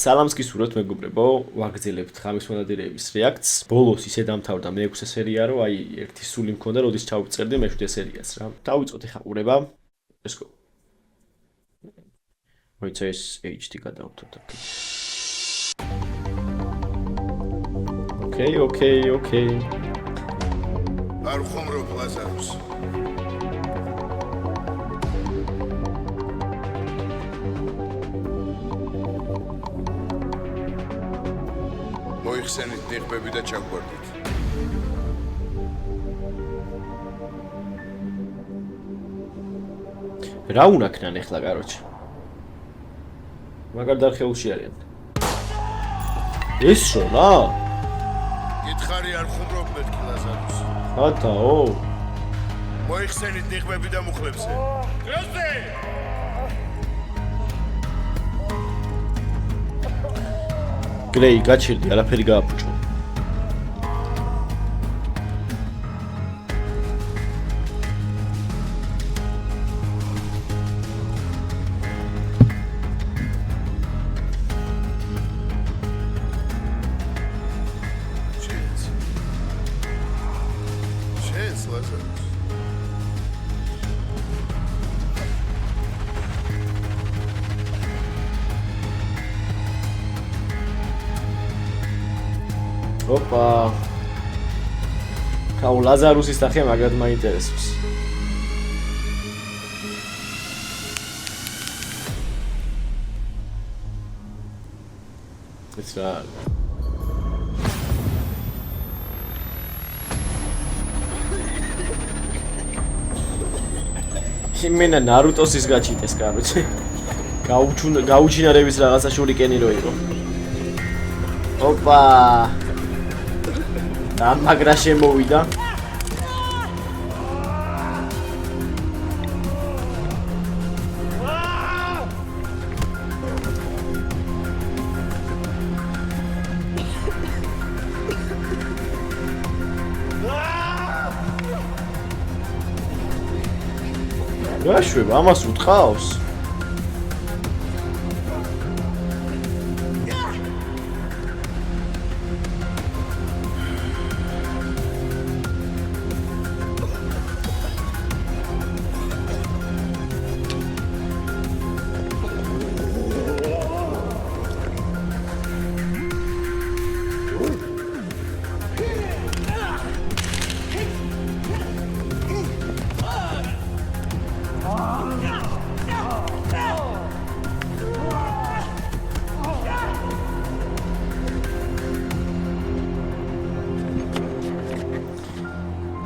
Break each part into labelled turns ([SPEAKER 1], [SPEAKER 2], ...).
[SPEAKER 1] სალამს გისურვებთ მეგობრებო, ვაგრძელებთ ღამის მონადირეების რეაქტს. ბოლოს ისე დამთავრდა მე-6 სერია, რომ აი ერთი სული მქონდა, როდის ჩავწერდი მე-7 სერიას რა. დავიწყოთ ეხა ყურება. Let's go. მოიცა ეს HD გადავთოთ აქ. Okay.
[SPEAKER 2] არ ხომრობ ლაზარუს. მოიხსენით ნიღბები და ჩაგვარდით.
[SPEAKER 1] რა უნაქნან ეხლა, კაროჩე. მაგარ დარხეულში არიან. ეს რა?
[SPEAKER 2] გითხარი არ ხომრობ მეთქი ლაზარუს.
[SPEAKER 1] ათაო.
[SPEAKER 2] მოიხსენით ნიღბები და მუხლებზე. დროზე!
[SPEAKER 1] გრეი, გაჩერდი, არაფერი გააფუჭო.
[SPEAKER 2] შენს ლაზარუს.
[SPEAKER 1] ოპა. კაუ ლაზარუსის სახე მაგრად მაინტერესებს. ეს რა? იმენა ნარუტოსის გაჩიტეს, კაროჩე. გაუჩინარების რაღაცა შურიკენი რო იყო. ოპა. დამაგრა შემოვიდა. რა შვება, ამას უთყავს?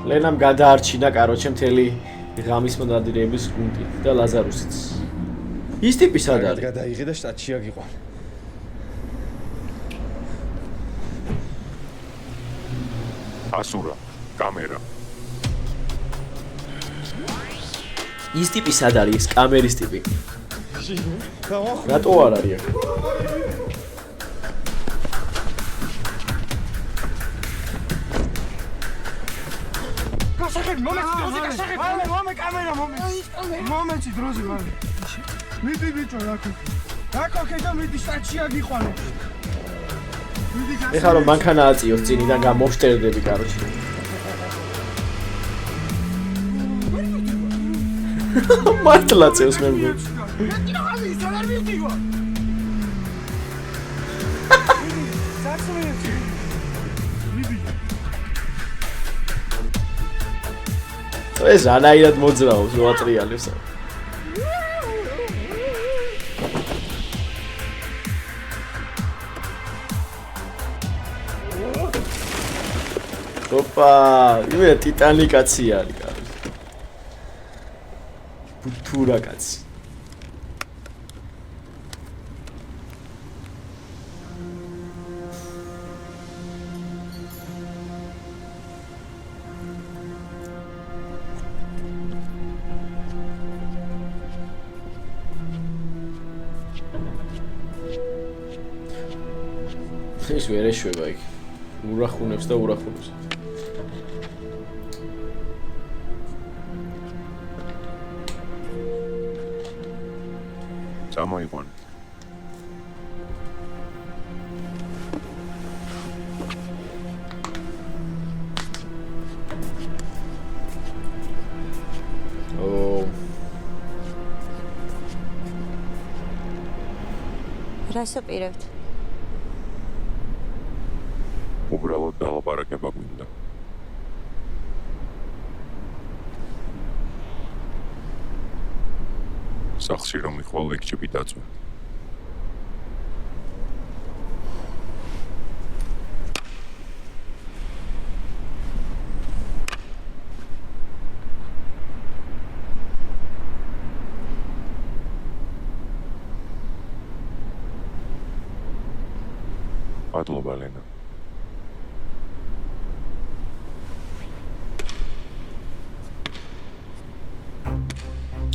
[SPEAKER 1] ლენამ გადაარჩინა, კაროჩე, მთელი ღამის მონადირეების გუნდი და ლაზარუსიც. ის ტიპი სად არის?
[SPEAKER 3] გადაიღე და შტატში აგიყვან.
[SPEAKER 4] ასურა, კამერა.
[SPEAKER 1] ის ტიპი სად არის? ეს კამერის ტიპი. რატო არ არის აქ?
[SPEAKER 5] მომენტი დროზე ვარ. მიდი ბიჭო, რაკოქე და მიდი შტატში აგიყვანე.
[SPEAKER 1] ეხლა რომ მანქანა აწიოს წინიდან გამოვშტერდები, კაროჩე. მართლა წევს მე მგონი. ეს ანაირად მოძრაობს, რო ატრიალებს. ოპა, იმე ტიტანი კაცი არის, კარგი. ბუთურა კაცი. ის ვერ ეშვება იქ. ურახუნებს და ურახუნებს.
[SPEAKER 4] წამოიყვანე.
[SPEAKER 3] რას უპირებთ?
[SPEAKER 4] უბრალოდ დალაპარაკება გვინდა. სახლში რომ მიხვალ ლექჩები დაწვე. მადლობა ლენა.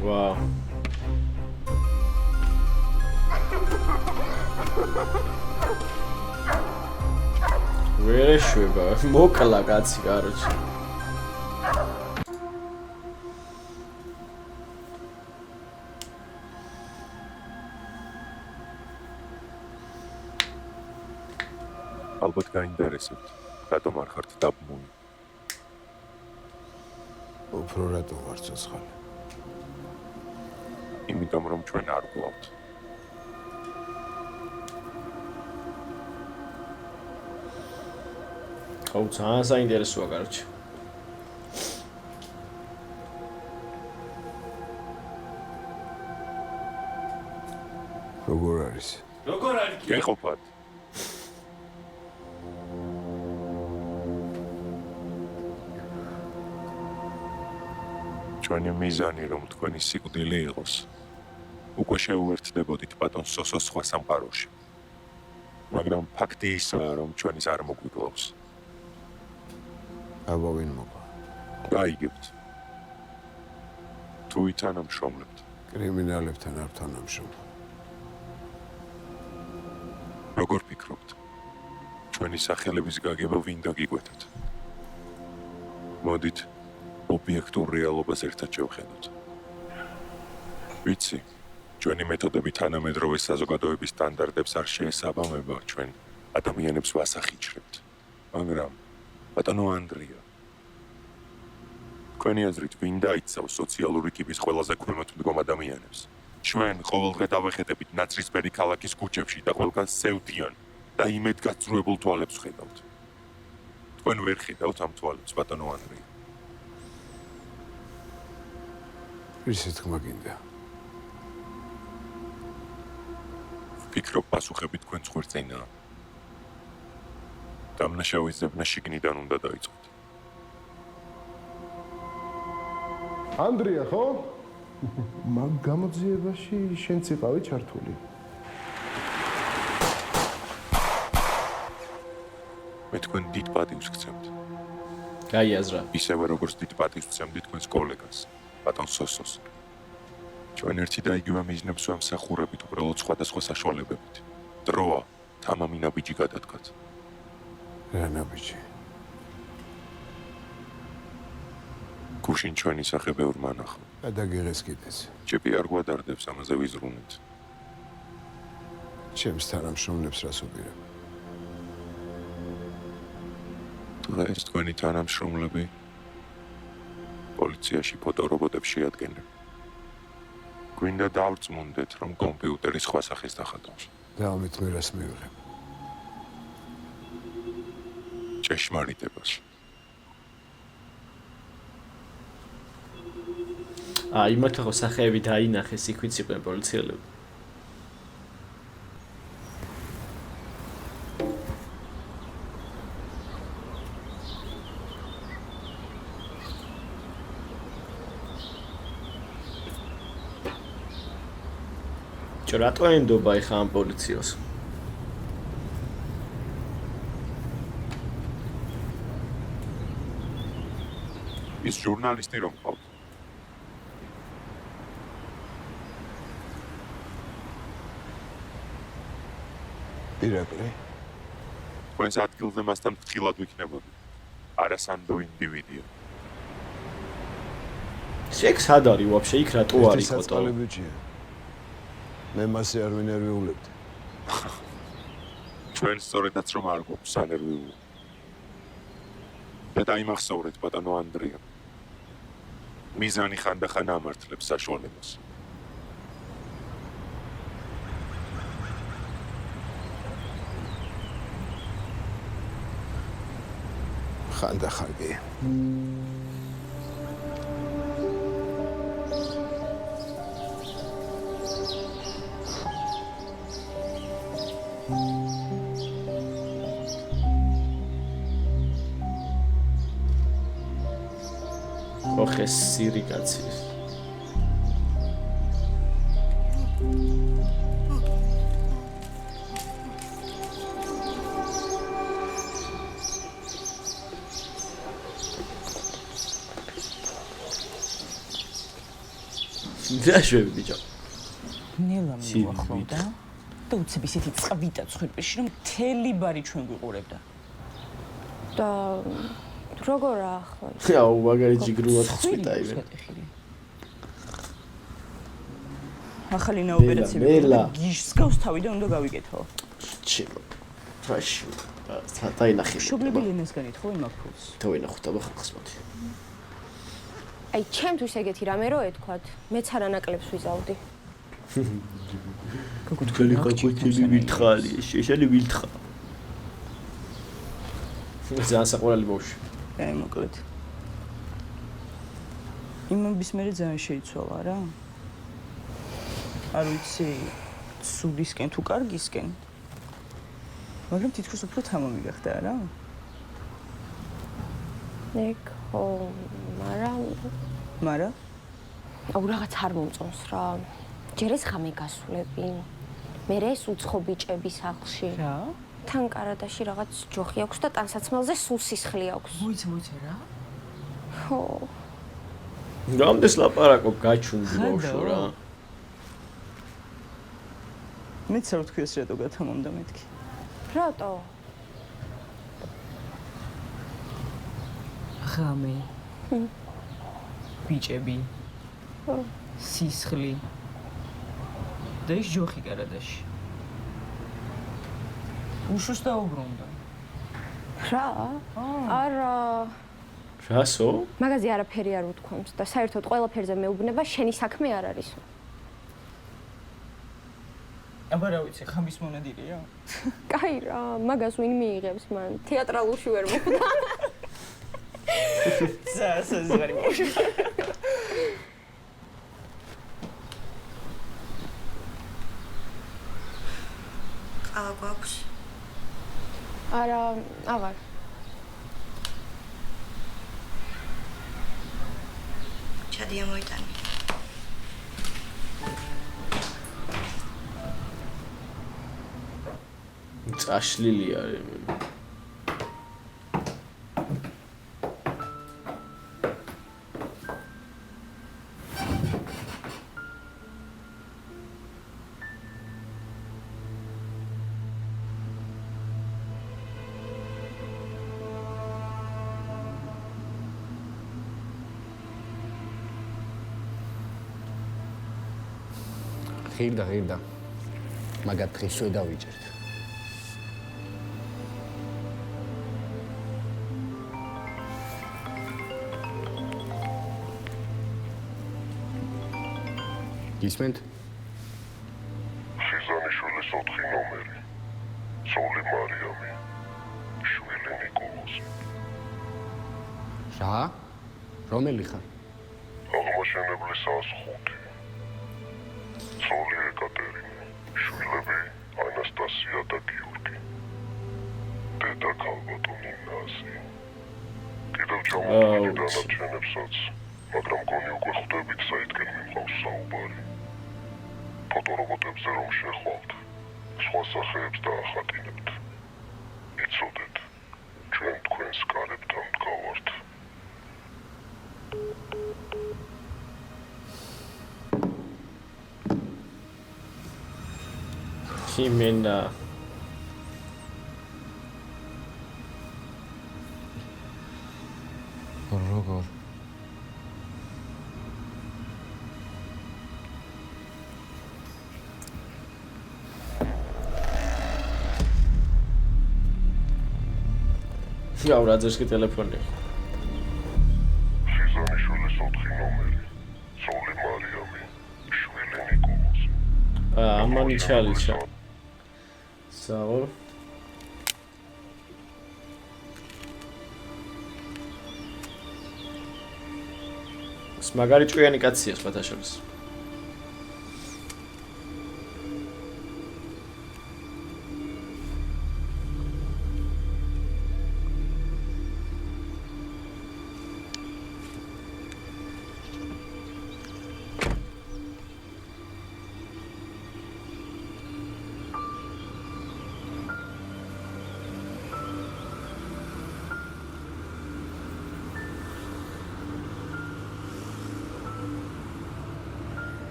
[SPEAKER 1] ვაუ. ვერ ეშვება, მოკლა კაცი, კაროჩი.
[SPEAKER 4] ალბათ გაინტერესებთ, რატომ არ ხართ დაბმული?
[SPEAKER 6] უფრო რატო ვარ ცოცხალი?
[SPEAKER 4] იმიტომ რომ ჩვენ არ გვყავთ.
[SPEAKER 1] აუ, ძალიან საინტერესოა, კაროჩი.
[SPEAKER 6] როგორ არის?
[SPEAKER 1] როგორ არის?
[SPEAKER 4] გეყოფათ. ჩვენი მიზანი რომ თქვენი სიკვდილი იყოს. უკვე შეუერთდებოდით ბატონ სოსოს სხვა სამყაროში. მაგრამ ფაქტი ისაა, რომ ჩვენის არ მოგვიკლავს.
[SPEAKER 6] აბა ვინ მოკლა?
[SPEAKER 4] გაიგებთ. თუ ითანამშრომლებთ.
[SPEAKER 6] კრიმინალებთან არ თანამშრომლობ.
[SPEAKER 4] როგორ ფიქრობთ? ჩვენი სახელების გაგება ვინ დაგიკვეთეთ? მოდით ობიექტურ რეალობას ერთად შევხედოთ. ვიცი, ჩვენი მეთოდები თანამედროვე საზოგადოების სტანდარტებს არ შეესაბამება, ჩვენ ადამიანებს ვასახიჩრებთ. მაგრამ ბატონო ანდრია, თქვენი აზრით ვინ დაიცავს სოციალური კიბის ყველაზე ქვემოთ მდგომ ადამიანებს? ჩვენ ყოველდღე დავეხეტებით ნაცრისფერი ქალაქის ქუჩებში და ყველგან სევდიან და იმედგაცრუებულ თვალებს ხედავთ. თქვენ ვერ ხედავთ ამ თვალებს, ბატონო ანდრია.
[SPEAKER 6] ისე თქმა გინდა.
[SPEAKER 4] ფიქრობ პასუხები თქვენ ხვერწინაა. დამნაშავის ზებნა შიგნიდან უნდა დაიწყოთ.
[SPEAKER 7] ანდრია, ხო? მაგ გამოძიებაში შენც იყავი ჩართული.
[SPEAKER 4] მე თქვენ დიდ პატივს გცემთ.
[SPEAKER 1] გაიაზრა.
[SPEAKER 4] ისევე როგორც დიდ პატივს ვცემდი თქვენს კოლეგას, ბატონ სოსოს. ჩვენ ერთი და იგივე მიზნებს ვამსახურებით, უბრალოდ სხვადასხვა საშუალებებით. დროა თამამი ნაბიჯი გადადგათ.
[SPEAKER 6] რა ნაბიჯი?
[SPEAKER 4] გუშინ ჩვენი სახე ბევრ მანახო.
[SPEAKER 6] გადაგიღეს კიდეც.
[SPEAKER 4] ჭიპი არ გვადარდებს, ამაზე ვიზრუნეთ.
[SPEAKER 6] ჩემს თანამშრომლებს რას უპირებ?
[SPEAKER 4] დღეს თქვენი თანამშრომლები პოლიციაში ფოტორობოტებს შეადგენენ. გვინდა დავწმუნდეთ, რომ კომპიუტერი სხვა სახეს დახატავს.
[SPEAKER 6] და ამით მე რას მივიღებ?
[SPEAKER 4] ჭეშმარიტებას.
[SPEAKER 1] იმათ ხო სახეები დაინახეს, იქ ვიც იყვნენ პოლიციელები. რატო ენდობა ეხა ამ პოლიციას?
[SPEAKER 4] ის ჟურნალისტი რომ ყავთ.
[SPEAKER 6] ირაკლი?
[SPEAKER 4] თქვენს ადგილზე მასთან ფრთხილად ვიქნებოდი. არასანდო ინდივიდია.
[SPEAKER 1] შეკ სად არის ვაფშე იქ რატო არის ფოტო?
[SPEAKER 6] საწყალებიჩია. მე მასე არ ვინერვიულებდი.
[SPEAKER 4] ჩვენ სწორედაც რომ არ გვაქვს სანერვიულო. და დაიმახსოვრეთ ბატონო ანდრია. მიზანი ხანდახან ამართლებს საშუალებას.
[SPEAKER 6] ხანდახანია.
[SPEAKER 1] ოხე სირი კაცი. დაშვები ბიჭო.
[SPEAKER 3] ნელა მიუახლოვდა და უცებ ისეთი წვიდა ცხვირპიში რომ მთელი ბარი ჩვენ გვიყურებდა.
[SPEAKER 8] და როგორ ახლა?
[SPEAKER 1] აუ მაგარი ჯიგრულად ხსვიდა იმე.
[SPEAKER 3] ახალი ოპერაცია გიშს გავს თავი და უნდა გავიკეთო.
[SPEAKER 1] ჩემო. ფრაში. დაინახე.
[SPEAKER 3] შუბლები ლენასგანით ხო იმაკ ფულს?
[SPEAKER 1] დავინახოთ აბა ხალხს მოდი.
[SPEAKER 8] აი, ჩემთვის ეგეთი რამე რო ეთქვათ, მეც არა ნაკლებს ვიზავდი.
[SPEAKER 1] გოგოთქელი ხაკვეთილი ვითხარი, შეშალი ვილთხა. ძალიან საყვარელი ბავშვი.
[SPEAKER 3] აი, მოკლედ. იმის მერე ძალიან შეიცვალა რა. არ ვიცი, სულისკენ თუ კარგისკენ. მაგრამ თითქოს უფრო თამამი გახდა რა.
[SPEAKER 8] ეგ ხო,
[SPEAKER 3] მარა?
[SPEAKER 8] აუ რაღაც არ მომწონს რა. ჯერ ეს ხამე გასვლები. მე ეს უცხო ბიჭები სახლში.
[SPEAKER 3] რა?
[SPEAKER 8] თან კარადაში რაღაც ჯოხი აქვს და ტანსაცმელზე სულ სისხლი აქვს.
[SPEAKER 3] მოიცა რა?
[SPEAKER 8] ხო.
[SPEAKER 1] რამდენს ლაპარაკობ გაჩუნდი ბავშვო რა.
[SPEAKER 3] მეც არ ვთქვი ეს რატო გათამამდა მეთქი.
[SPEAKER 8] რატო?
[SPEAKER 3] ხამე. ბიჭები. სისხლი. და ის ჯოხი კარადაში. უშოს დაუბრუნდა.
[SPEAKER 8] რა? არა.
[SPEAKER 1] რასო?
[SPEAKER 8] მაგაზე არაფერი არ უთქვამს და საერთოდ ყველაფერზე მეუბნება შენი საქმე არ არისო.
[SPEAKER 3] აბა რა ვიცი, ხამის მონადირეა?
[SPEAKER 8] კაი რა, მაგას ვინ მიიღებს მან? თეატრალურში ვერ მოხვდა.
[SPEAKER 3] ზარი ბავშვი.
[SPEAKER 9] ყავა გვაქვს?
[SPEAKER 8] არა, აღარ.
[SPEAKER 9] ჩადია მოიტანი.
[SPEAKER 1] წაშლილი არის.
[SPEAKER 10] ღირდა. მაგათ დღესვე დავიჭერთ. გისმენთ?
[SPEAKER 4] ხიზანიშვილის 4 ნომერი. ცოლი მარიამი. შვილი ნიკოლოზი.
[SPEAKER 10] რა? რომელი ხარ?
[SPEAKER 4] აღმაშენებლის 105. ცოლი ეკატერინე. შვილები ანასტასია და გიორგი. დედა ქალბატონი ნაზი. კიდევ ჩამოვიდი დანარჩენებსაც, მაგრამ გონი უკვე ხვდებით საითკენ მიმყავს საუბარი. ფოტორობოტებზე რომ შეხვალთ, სხვა სახეებს დაახატინებთ. იცოდეთ, ჩვენ თქვენს კარებთან მდგავართ.
[SPEAKER 1] ხიმენა
[SPEAKER 10] როგორ?
[SPEAKER 1] აუ რა ძერს კი ტელეფონი.
[SPEAKER 4] ხიზანიშვილის 4 ნომერი. ცოლი მარიამი. შვილი ნიკოლოზი.
[SPEAKER 1] ამანი ჩალიჩა. საო. მაგარი ჭკვიანი კაცია სხვათა შორის.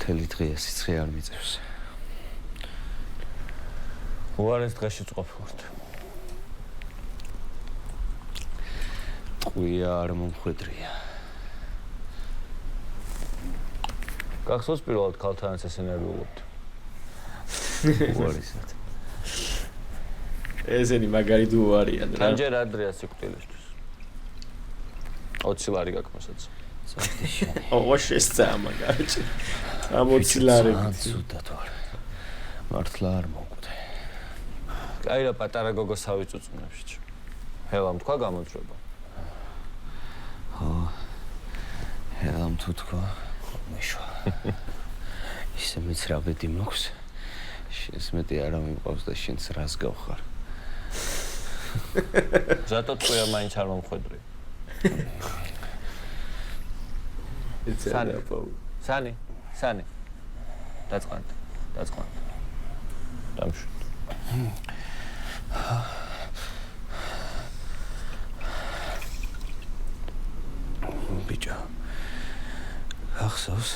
[SPEAKER 11] მთელი დღეა სიცხე არ მიწევს.
[SPEAKER 12] უარეს დღეში წყოფილობთ.
[SPEAKER 11] ტყვია არ მომხვედრია.
[SPEAKER 12] გახსოვს პირველად ქალთანაც ეს ენერგიულობთ.
[SPEAKER 11] უარესად.
[SPEAKER 1] ესენი მაგარი დუო არიან რა.
[SPEAKER 12] თანჯერ ადრეა სიკვდილისთვის. 20 ლარი გაქვს მასაც.
[SPEAKER 1] ოღონდ შესწა მაგარი. ამოცილარებით.
[SPEAKER 11] ცუდად ვარ. მართლა არ მოგვდე.
[SPEAKER 12] აი რა პატარა გოგო სავიწუწუნებში. ჰელამ თქვა გამოძრება.
[SPEAKER 11] ხო. ჰელამ თუ თქვა მეშვა. ისე მეც რა ბედი მოქვს. შენს მეტი არა მიყვავს და შენც რას გავხარ.
[SPEAKER 12] ზატო თქვია მაინც არ მომხვედრი. Sani. Დაწყანთ. დამშვით.
[SPEAKER 11] ბიჭო. ახსოვს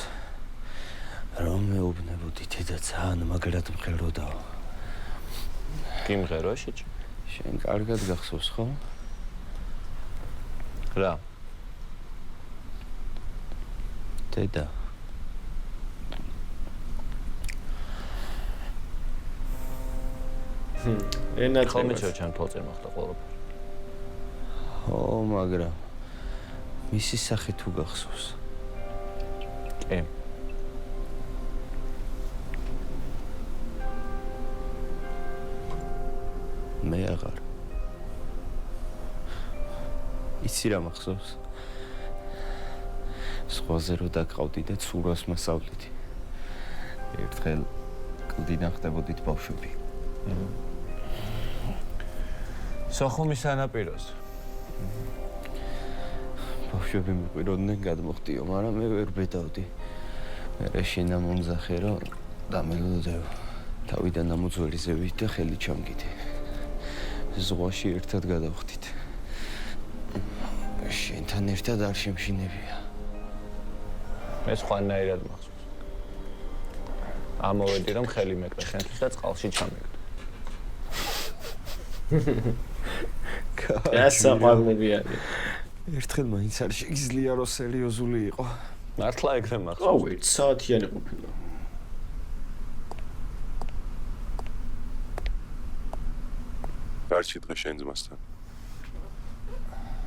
[SPEAKER 11] რომ მეუბნებოდი დედა ძალიან მაგრად მღეროდაო.
[SPEAKER 12] გიმღერო შეჭი?
[SPEAKER 11] შენ კარგად გახსოვს ხო?
[SPEAKER 12] რა?
[SPEAKER 11] დედა
[SPEAKER 1] ენა
[SPEAKER 12] ხომეჩო ჩემ თვალწინ მოხდა ყველაფერი.
[SPEAKER 11] ო მაგრამ მისი სახე თუ გახსოვს?
[SPEAKER 12] კი.
[SPEAKER 11] მე აღარ. იცი რა მახსოვს? სხვაზე რო დაკავდი და ცურვას მასავლეთი. ერთხელ კლდიდან ხდებოდით ბავშვები.
[SPEAKER 12] სოხუმის სანაპიროს.
[SPEAKER 11] ბავშვები მიყვიროდნენ გადმოხტიო, მაგრამ მე ვერ ბედავდი. მე შენა მომზახე რომ დამელოდეო. თავიდან ამოძვერიზე ვით და ხელი ჩამგიდე. ზღვაში ერთად გადავხდით. შენთან ერთად არ შემშინებია.
[SPEAKER 12] მე სხვანაირად მახსოვს. ამოვედი რომ ხელი მეკრე შენთვის და წყალში ჩამეგდო.
[SPEAKER 1] გასაყვარლები არის.
[SPEAKER 11] ერთხელ მაინც არ შეგიძლია რომ სერიოზული იყო.
[SPEAKER 12] მართლა ეგრე მახსოვს.
[SPEAKER 1] ხო, ვერც საათიანი ყოფილა.
[SPEAKER 4] გარჩი დღე შენ ძმასთან.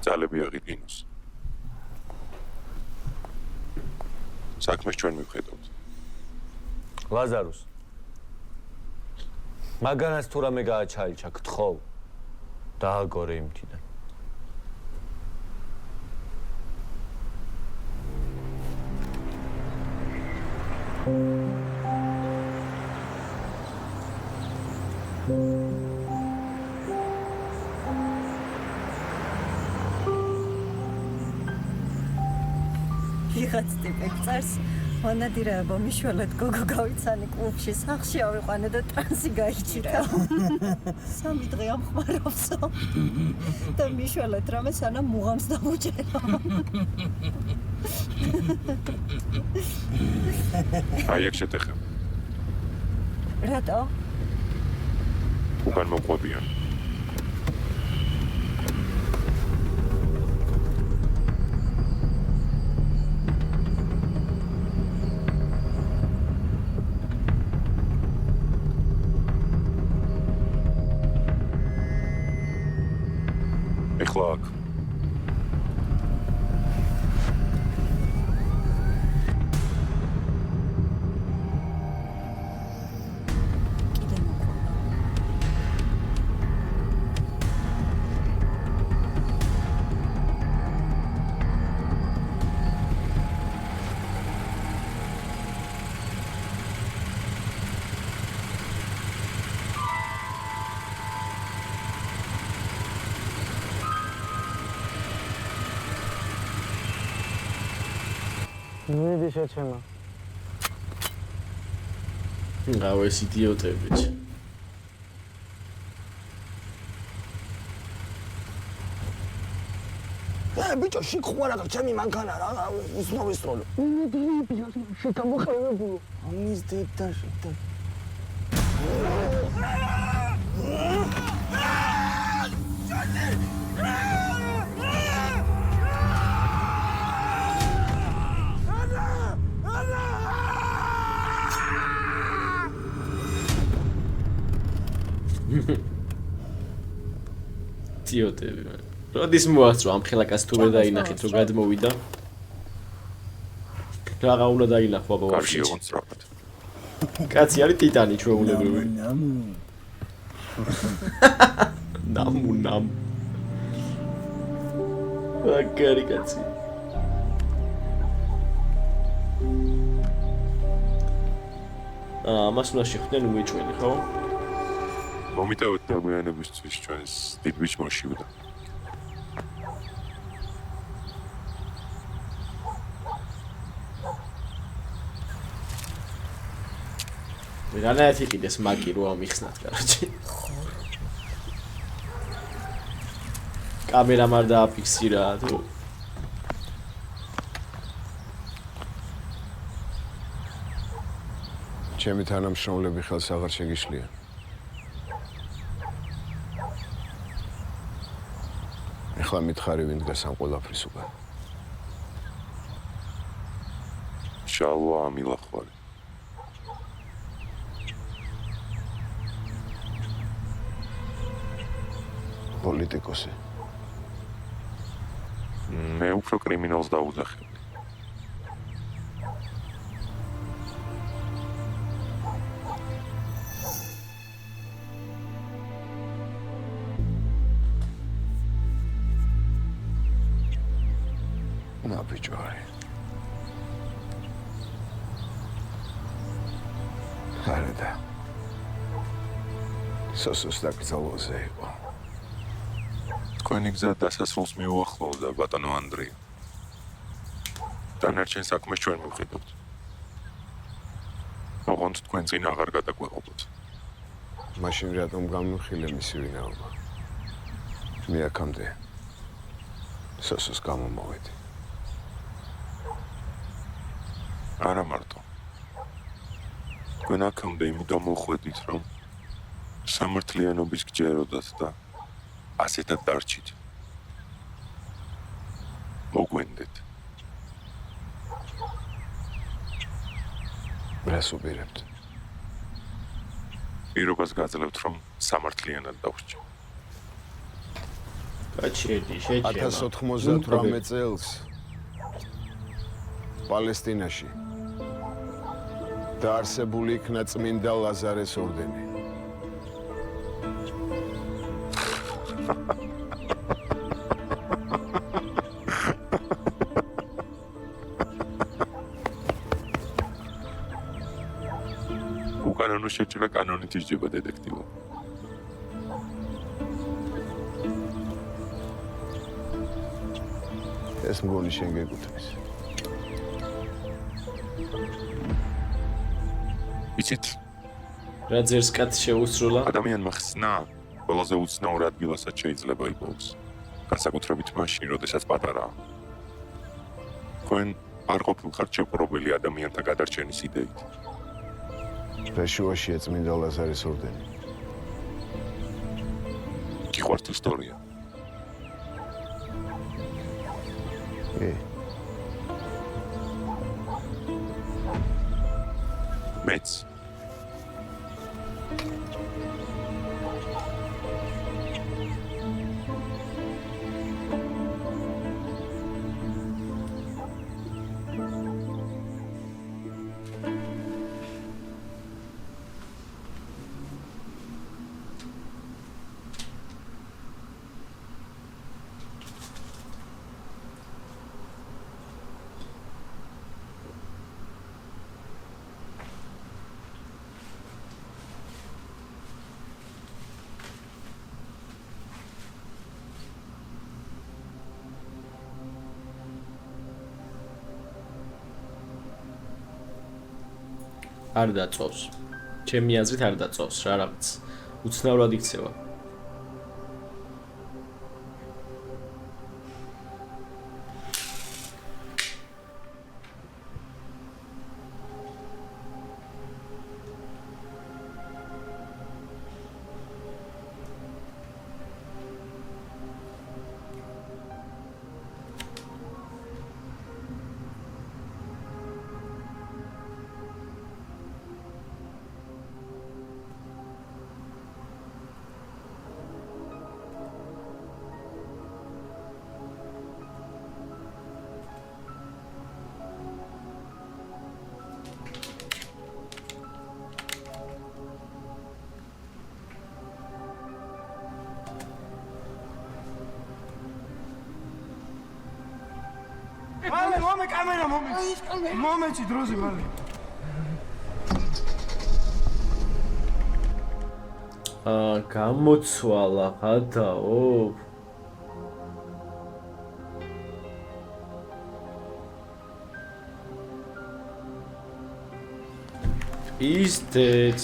[SPEAKER 4] ძალები აღიდგინოს. საქმეს ჩვენ მივხედავთ.
[SPEAKER 12] ლაზარუს. მაგანაც თუ რამე გააჩაიჩა, გთხოვ. დააგორე იმთიდან.
[SPEAKER 13] ვიღაც ტიპი წარს მონადირეობა მიშველეთ გოგო გავიცანი კლუბში სახში ავიყვანე და ტრანსი გაიჭირა. 3 დღე ამხმარებსო. და მიშველეთ რამე სანამ მუღამს დავუჭერო.
[SPEAKER 4] აი ეგ შეტეხებ.
[SPEAKER 13] რატო?
[SPEAKER 4] უკან მოყვებიან. ეხლა აქ.
[SPEAKER 10] მიდი შეჩემა.
[SPEAKER 1] რავ ეს იდიოტები.
[SPEAKER 10] ბიჭო, შეგხვარა და ჩემი მანქანა რა, ისმოვისწროლო. მიდი, შეთამოხმებულო. ამის დედა შეტა.
[SPEAKER 1] იდიოტები. როდის მოასწრო ამ ხელაკას თუ ვერ დაინახეთ რომ გადმოვიდა? რაღა უნდა დაინახო აბა ვარში. კაცი არის ტიტანი ჩვეულებრივი. ნამუ. აკარი კაცი. ამას უნდა შეხვდნენ უეჭველი, ხო?
[SPEAKER 4] მომიტევეთ ადამიანებისთვის ჩვენს დიდ ბიჭმოში ვიდა.
[SPEAKER 1] რანაირად იყიდეს მაგი რო ამიხსნათ, კაროჩი. კამერამ არ დააფიქსირა თუ
[SPEAKER 6] ჩემი თანამშრომლები ხელს აღარ შეგიშლიან. ეხლა მითხარი ვინ დგას ამ ყველაფრის უკან.
[SPEAKER 4] შალვა ამილახვარი.
[SPEAKER 6] პოლიტიკოსი.
[SPEAKER 4] მე უფრო კრიმინალს დაუძახებ.
[SPEAKER 6] ბიჭო არის. ხარდა. სოსოს დაკრძალვაზე იყო.
[SPEAKER 4] თქვენი გზა დასასრულს მიუახლოვდა, ბატონო ანდრია. დანარჩენ საქმეს ჩვენ მივყიდოთ. ოღონდ თქვენ წინ აღარ გადაგვეღობოთ.
[SPEAKER 6] მაშინ რატომ გამიხილე მისი ვინაობა? მე აქამდე სოსოს გამომოვედი.
[SPEAKER 4] არა მარტო. თქვენ აქამდე იმიტომ მოხვედით, რომ სამართლიანობის გჯეროდათ და ასეთად დარჩით. მოგვენდეთ.
[SPEAKER 6] რას უპირებთ?
[SPEAKER 4] პირობას გაძლევთ, რომ სამართლიანად დავრჩი.
[SPEAKER 1] კაჩედი, შეჭემა.
[SPEAKER 6] 1098 წელს პალესტინაში დაარსებული იქნა წმინდა ლაზარეს ორდენი.
[SPEAKER 4] უკანონო შეჭრა კანონით ისჯება დეტექტივო.
[SPEAKER 6] ეს მგონი შენ გეკუთვნის.
[SPEAKER 4] იცით?
[SPEAKER 1] რა ძერს კაცი შეუსრულა?
[SPEAKER 4] ადამიანმა ხსნა ყველაზე უცნაურ ადგილასაც შეიძლება იპოვოს. განსაკუთრებით მაშინ, როდესაც პატარაა. თქვენ არ ყოფილხართ შეპყრობილი ადამიანთა გადარჩენის იდეით.
[SPEAKER 6] რეშუაშია წმინდა ლაზარეს ორდენი.
[SPEAKER 4] გიყვართ ისტორია? მეც.
[SPEAKER 1] არ დაწოვს. ჩემი აზრით არ დაწოვს რა რაღაც. უცნაურად იქცევა.
[SPEAKER 5] მომე კამერა მომეცი დროზე მალე
[SPEAKER 1] გამოცვალა გადაო is dead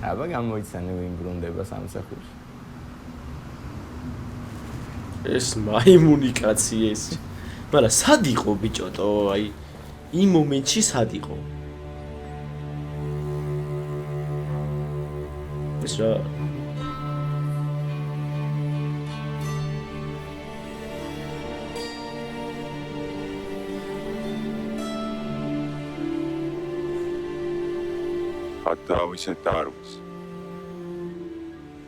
[SPEAKER 11] აბა გამოიცანე ვინ ბრუნდება სამსახურში.
[SPEAKER 1] ეს მაიმუნი კაცი ეს. მაგრამ სად იყო ბიჭოტო, აი იმ მომენტში სად იყო? ეს რა
[SPEAKER 4] თავისა დარვის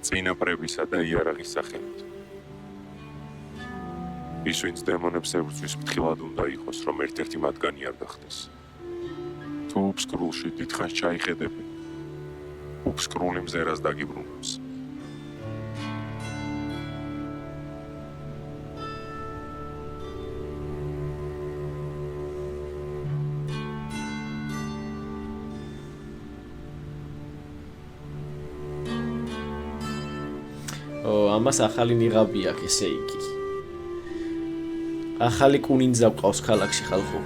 [SPEAKER 4] წინაპრებისა და იარაღის სახელით ის ვინც დემონებს ებრძვის ფრთხილად უნდა იყოს რომ ერთ-ერთი მათგანი არ გახდეს თუ უფსკრულში დიდხანს ჩაიხედები უფსკრული მზერას დაგიბრუნებს
[SPEAKER 1] ამას ახალი ნიღაბი აქვს ესე იგი. ახალი კუნინძა გვყავს ქალაქში ხალხო.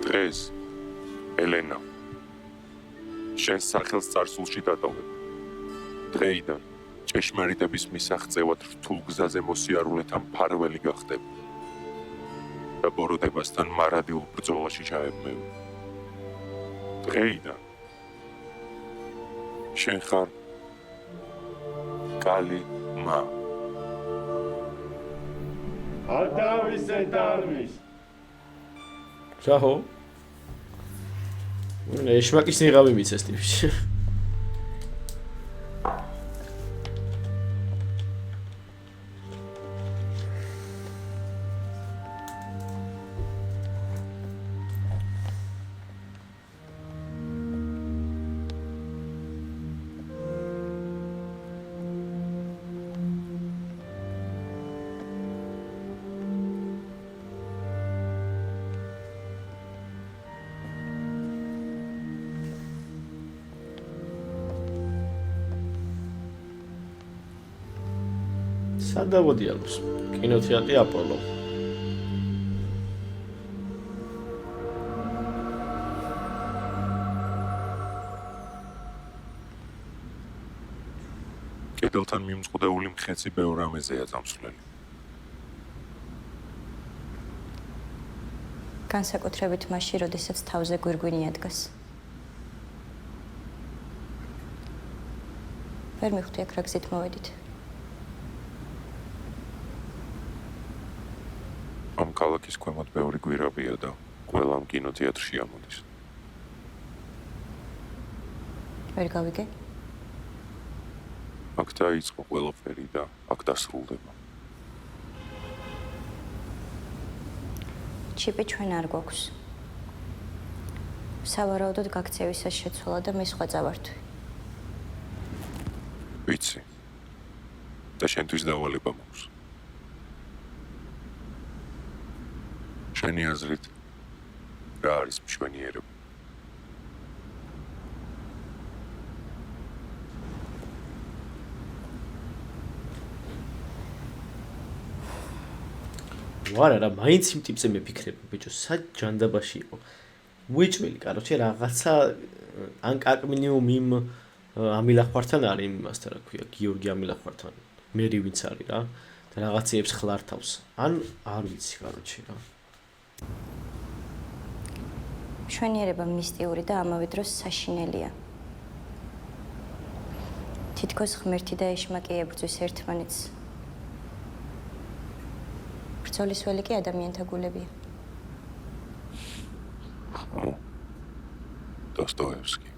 [SPEAKER 4] დღეს ელენა შენ სახელს წარსულში დატოვებ. დღეიდან ჭეშმარიტების მისაღწევად რთულ გზაზე მოსიარულეთა მფარველი გახდები. და ბოროტებასთან მარადილ ბრძოლაში ჩაებმევი. დღეიდან შენ ხარ კალი მა.
[SPEAKER 1] ატავისე დარვის. ჩაჰო. ეშმაკის ნიღაბი მიცეს ტიპში. სად დავოდიალოს? კინოთეატრი აპოლო.
[SPEAKER 4] კედელთან მიმწყდეული მხეცი ბევრ ამეზეა წამსვლელი.
[SPEAKER 13] განსაკუთრებით მაშინ, როდესაც თავზე გვირგვინი ადგას. ვერ მივხვდი აქ რა გზით მოვედით.
[SPEAKER 4] ამ ქალაქის ქვემოთ ბევრი გვირაბია და ყველამ კინოთეატრში ამოდის.
[SPEAKER 13] ვერ გავიგე?
[SPEAKER 4] აქ დაიწყო ყველაფერი და აქ დასრულდება.
[SPEAKER 13] ჩიპი ჩვენ არ გვაქვს. სავარაუდოდ გაქცევისას შეცვალა და მე სხვა წავართვი.
[SPEAKER 4] ვიცი. და შენთვის დავალება მაქვს. შენი აზრით რა არის მშვენიერება?
[SPEAKER 1] ვარ არა, მაინც იმ ტიპზე მეფიქრებ, ბიჭო, სად ჯანდაბაში იყო. უეჭველი, კაროჩე, რაღაცა ან კაკ მინიმუმ იმ ამილახვართან არის იმასთან, რა ქვია, გიორგი ამილახვართან. მერი ვინც არის რა და რაღაცეებს ხლართავს. ან არ ვიცი, კაროჩე რა.
[SPEAKER 8] მშვენიერება მისტიური და ამავე დროს საშინელია. თითქოს ღმერთი და ეშმაკი ებრძვის ერთმანეთს. ბრძოლის ველი კი ადამიანთა გულებია.
[SPEAKER 4] დოსტოევსკი.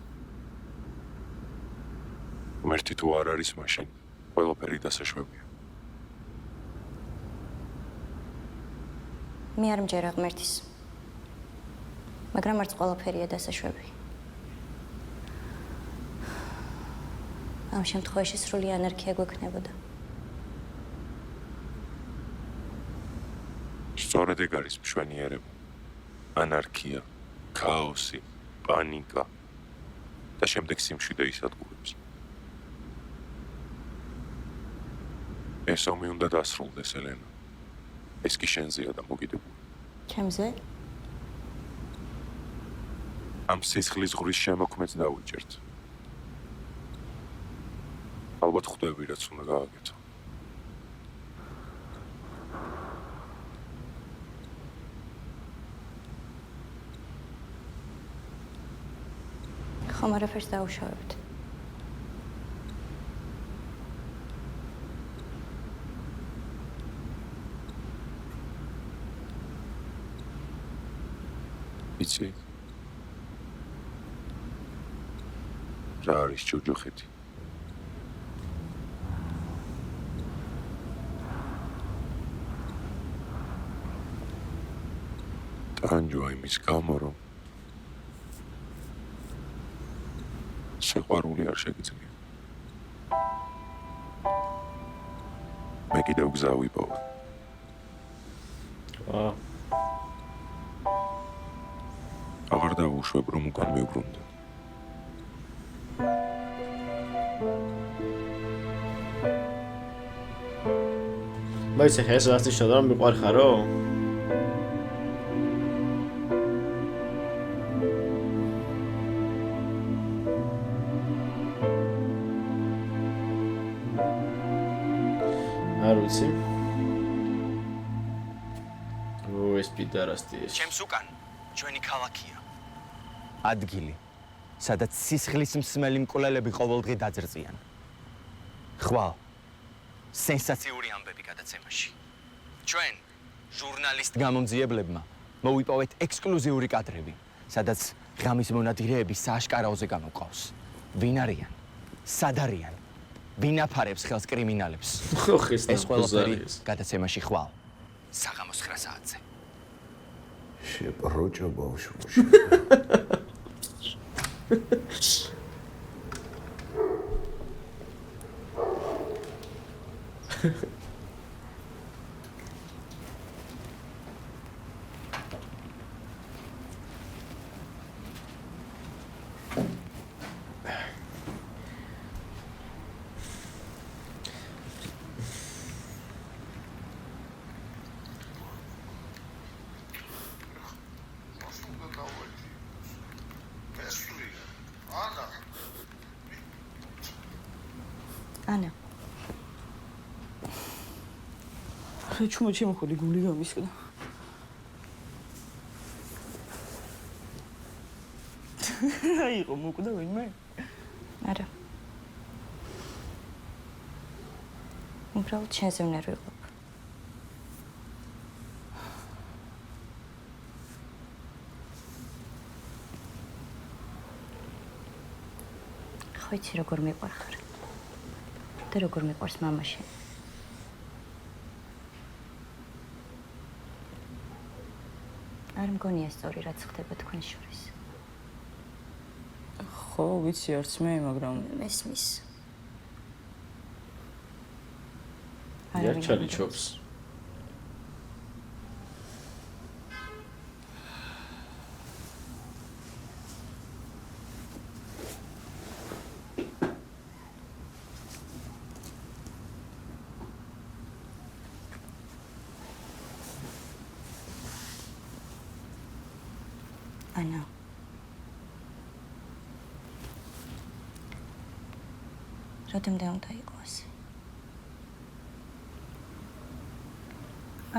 [SPEAKER 4] ღმერთი თუ არ არის მაშინ, ყველაფერი დასაშვებია.
[SPEAKER 8] მე არ მჯერა ღმერთის. მაგრამ არც ყველაფერია დასაშვები. ამ შემთხვევაში სრული ანარქია გვექნებოდა.
[SPEAKER 4] სწორედ ეგ არის მშვენიერება. ანარქია, ქაოსი, პანიკა და შემდეგ სიმშვიდე ისადგურებს. ეს ომი უნდა დასრულდეს, ელენა. ეს კი შენზეა დამოკიდებული.
[SPEAKER 8] ჩემზე?
[SPEAKER 4] ამ სისხლის ზღვის შემოქმედს დავიჭერთ. ალბათ ხვდები, რაც უნდა გააკეთო.
[SPEAKER 8] ხომ არაფერს დაუშავებთ.
[SPEAKER 4] იცი? რა არის ჯოჯოხეთი? ტანჯვა იმის გამო, რომ შეყვარული არ შეგიძლია. მე კიდევ გზა ვიპოვე. აღარ დავუშვებ, რომ უკან მივბრუნდე.
[SPEAKER 1] მაინც ახლა ეს რაც ნიშნავდა, რომ მიყვარხარო? არ ვიცი. ეს პიდარასტი ეს.
[SPEAKER 11] ჩემს უკან ჩვენი ქალაქია. ადგილი, სადაც სისხლის მსმელი მკვლელები ყოველდღე დაძრწიან. ხვალ სენსაციური ამბები გადაცემაში. ჩვენ, ჟურნალისტ გამომძიებლებმა, მოვიპოვეთ ექსკლუზიური კადრები, სადაც ღამის მონადირეები სააშკარაოზე გამოყავს. ვინ არიან? სად არიან? ვინ აფარებს ხელს კრიმინალებს? ეს ყველაფერი გადაცემაში ხვალ. საღამოს 9 საათზე.
[SPEAKER 6] შეპროჭო ბავშვი.
[SPEAKER 3] ანა. ჩუმო ჩემხოლი გული გამისკდა. აიღო მოკვდა ვინმე?
[SPEAKER 8] არა. უბრალოდ შენზე ვნერვი ვიყავ. ხო იცი როგორ მიყვარხარ და როგორ მიყვარს მამა შენ. არ მგონია სწორი რაც ხდება თქვენ შორის.
[SPEAKER 3] ხო, ვიცი არც მე, მაგრამ
[SPEAKER 8] მესმის.
[SPEAKER 1] იარჩალი ჩობს.
[SPEAKER 9] ანა როდემდე უნდა იყო ასე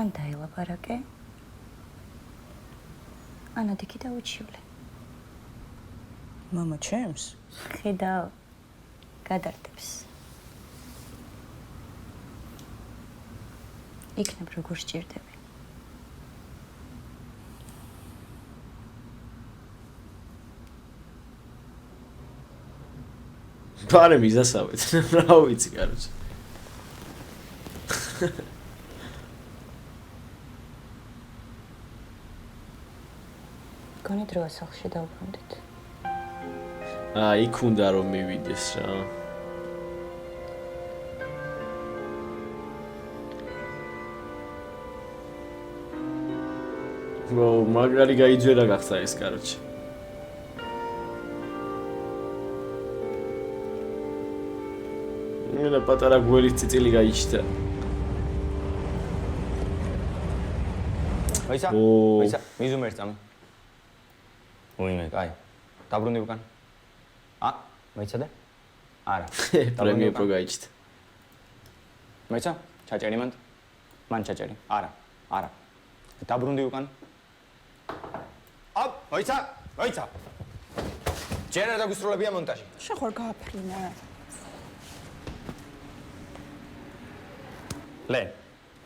[SPEAKER 9] ან დაელაპარაკე ანა დიკი დაუჩივლე
[SPEAKER 3] მამა ჩემს
[SPEAKER 9] ხედავ გადარდებს იქნებ როგორ სჭირდები
[SPEAKER 1] პარე მიზასავეთ რა ვიცი კაროჩ
[SPEAKER 9] გონი დროა სახლში დავბრუნდით
[SPEAKER 1] იქ უნდა რომ მივიდეს რა მაგარი გაიძვერა გახსა ეს კაროჩ მე პატარა გველის წიწილი გაიჩნდა
[SPEAKER 12] ვაისა მიზუმერს წამი უიმე კაი დაბრუნდი უკან მეცადე არა
[SPEAKER 1] პრემიო პრო გაიჩნდა
[SPEAKER 12] მეცა ჩაჭერი მან ჩაჭერი არა დაბრუნდი უკან ვაისა ჯერ არ დაგუსრულებია მონტაჟი
[SPEAKER 3] შენ ხარ გააფრინე
[SPEAKER 12] ლენ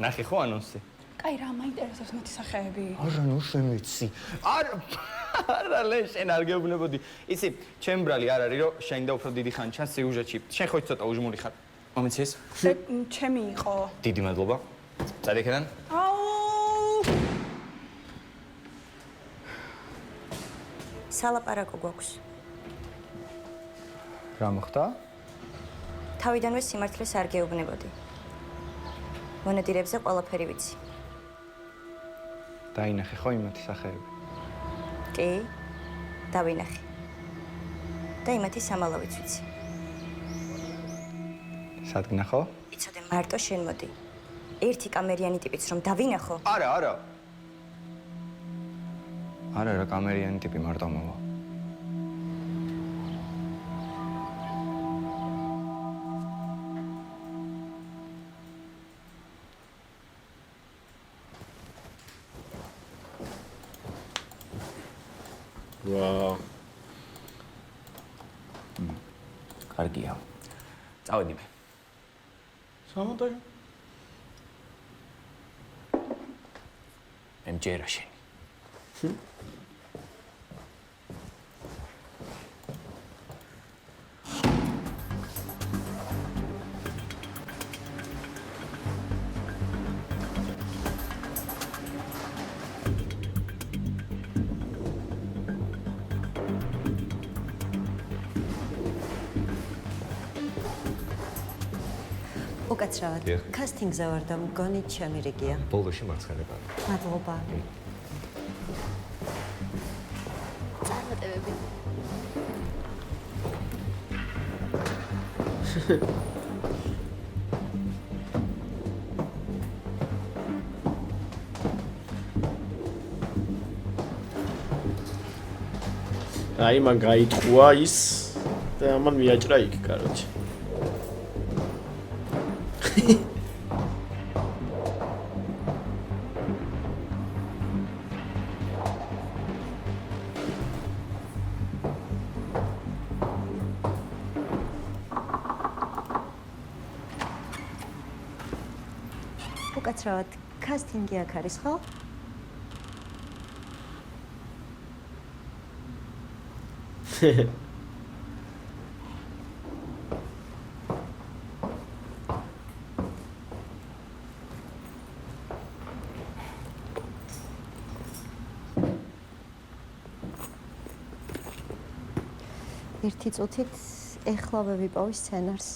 [SPEAKER 12] ნახე ხო ანონსი
[SPEAKER 3] კაი რა მაინტერესებს მათი სახეები
[SPEAKER 12] არა ნუ შემეცი არა ლენ შენ არ გეუბნებოდი იცი ჩემ ბრალი არ არის რომ შენ და უფრო დიდი ხანჩა სიუჟეტში შენ ხო ცოტა უჟმური ხარ მომიცი ეს
[SPEAKER 3] ჩემი იყო
[SPEAKER 12] დიდი მადლობა წადი იქიდან
[SPEAKER 9] სალაპარაკო გვაქვს
[SPEAKER 12] რა მოხდა
[SPEAKER 9] თავიდანვე სიმართლეს არ გეუბნებოდი მონადირებზე ყველაფერი ვიცი
[SPEAKER 12] დაინახე ხო იმათი სახეები
[SPEAKER 9] კი დავინახე და იმათი სამალავიც ვიცი
[SPEAKER 12] სადგნახო
[SPEAKER 9] იცოდე მარტო შენ მოდი ერთი კამერიანი ტიპიც რომ დავინახო
[SPEAKER 12] არა რა კამერიანი ტიპი მარტო მოვა
[SPEAKER 1] ვაუ
[SPEAKER 12] კარგია წავედი მე სამონტაჟი მჯერა შენი
[SPEAKER 13] უკაცრავად კასტინგზე ვარ და მგონი ჩემი რიგია
[SPEAKER 14] ბოლოში მარცხენება
[SPEAKER 13] მადლობა
[SPEAKER 8] წარმატებები
[SPEAKER 1] აი მან გაიტყუა ის და ამან მიაჭრა იქ კაროჩ
[SPEAKER 13] უკაცრავად კასტინგი აქ არის ხო? ერთი წუთით ეხლავე ვიპოვე სცენარს.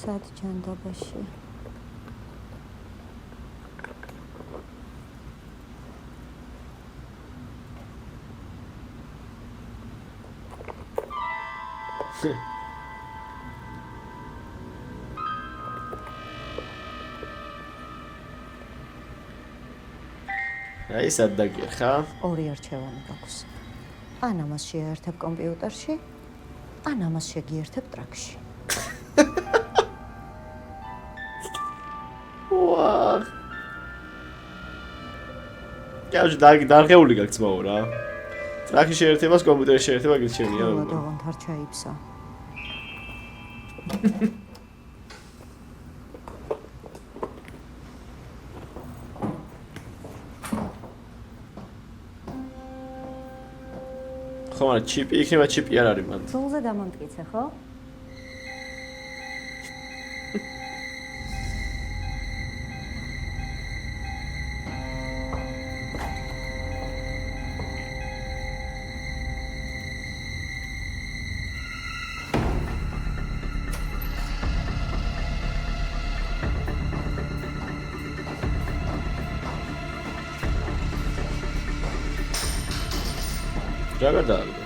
[SPEAKER 13] სად ჯანდაბაში.
[SPEAKER 1] აი სად დაგიერხა?
[SPEAKER 13] ორი არჩევანი გაქვს. ან ამას შეერთებ კომპიუტერში, ან ამას შეგიერთებ ტრაქში.
[SPEAKER 1] ვაა. კაჟ დარღეული გაქვს ძმაო რა. ტრაქში შეერთებას კომპიუტერში შეერთება გირჩენია.
[SPEAKER 13] დავანთ არ ჩაიფსა.
[SPEAKER 1] ხო, მაგრამ ჩიპი იქნება, ჩიპი არ არის მანდ.
[SPEAKER 13] სულზე დამამტკიცე, ხო?
[SPEAKER 1] რა გადააგდო?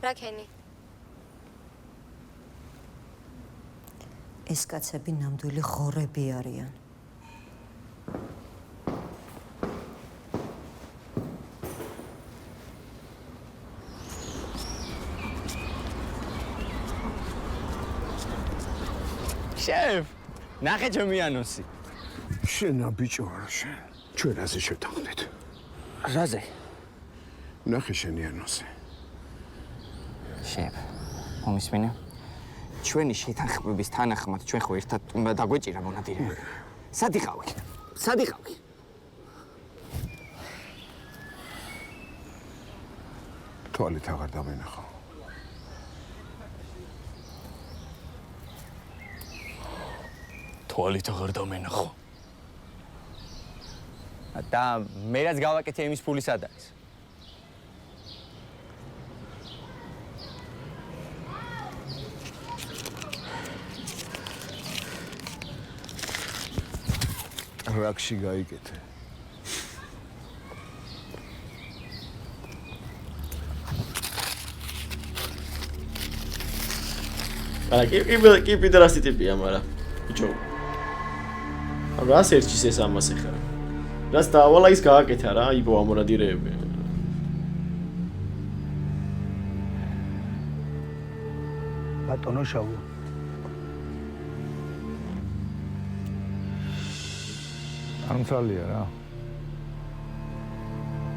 [SPEAKER 8] რაკენი?
[SPEAKER 13] ეს კაცები ნამდვილი ღორები არიან.
[SPEAKER 12] შეფ, ნახე ჩემი ანონსი.
[SPEAKER 6] შენა ბიჭო არა შენ. ჩვენ ასე შევთანხმდით.
[SPEAKER 12] რაზე?
[SPEAKER 6] ნახე შენი ანონსი.
[SPEAKER 12] შეფ, მომისმინე? ჩვენი შეთანხმების თანახმად ჩვენ ხო ერთად უნდა დაგვეჭირა მონადირე. სად იყავი? სად იყავი?
[SPEAKER 6] თვალით აღარ დამენახო.
[SPEAKER 12] თვალით აღარ დამენახო. და მე რაც გავაკეთე იმის ფული სად არის?
[SPEAKER 6] ტრაქში გაიკეთე.
[SPEAKER 1] არა, კი პიდრასი ტიპია, მაგრამ ბიჭო. რას ერჩის ეს ამას ახლა? რას დაავალა ის გააკეთა რა, იბო ამონადირეები.
[SPEAKER 10] ბატონო შავო.
[SPEAKER 14] ამცალია რა.